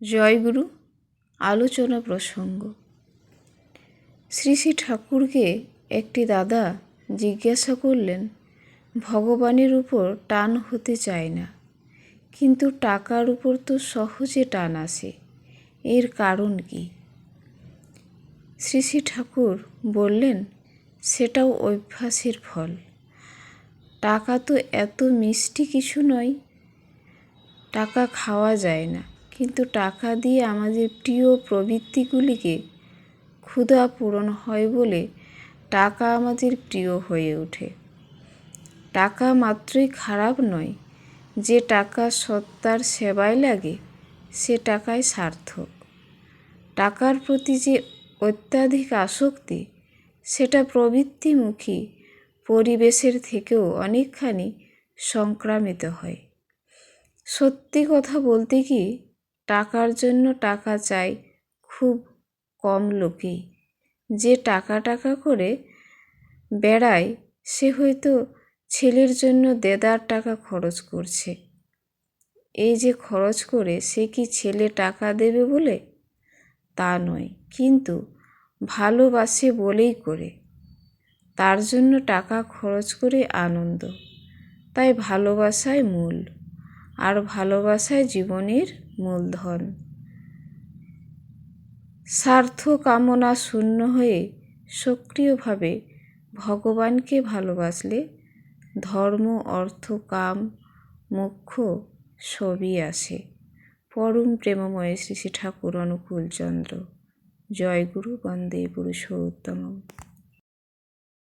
জয়গুরু। আলোচনা প্রসঙ্গ। শ্রী শ্রী ঠাকুরকে একটি দাদা জিজ্ঞাসা করলেন, ভগবানের উপর টান হতে চায় না, কিন্তু টাকার উপর তো সহজে টান আসে, এর কারণ কি? শ্রী শ্রী ঠাকুর বললেন, সেটাও অভ্যাসের ফল। টাকা তো এত মিষ্টি কিছু নয়, টাকা খাওয়া যায় না, কিন্তু টাকা দিয়ে আমাদের প্রিয় প্রবৃত্তিগুলিকে ক্ষুধা পূরণ হয় বলে টাকা আমাদের প্রিয় হয়ে ওঠে। টাকা মাত্রই খারাপ নয়, যে টাকা সত্তার সেবায় লাগে সে টাকায় সার্থক। টাকার প্রতি যে অত্যাধিক আসক্তি, সেটা প্রবৃত্তিমুখী পরিবেশের থেকেও অনেকখানি সংক্রামিত হয়। সত্যি কথা বলতে কি, টাকার জন্য টাকা চায় খুব কম লোকেই। যে টাকা করে বেড়ায় সে হয়তো ছেলের জন্য দেদার টাকা খরচ করছে। এই যে খরচ করে, সে কি ছেলে টাকা দেবে বলে? তা নয়, কিন্তু ভালোবাসে বলেই করে। তার জন্য টাকা খরচ করে আনন্দ। তাই ভালোবাসাই মূল, আর ভালোবাসাই জীবনের মূলধন। স্বার্থ কামনা শূন্য হয়ে সক্রিয়ভাবে ভগবানকে ভালোবাসলে ধর্ম, অর্থ, কাম, মোক্ষ সবই আসে। পরম প্রেমময় শ্রী শ্রী ঠাকুর অনুকূলচন্দ্র। জয়গুরু। বন্দে পুরুষোত্তমম।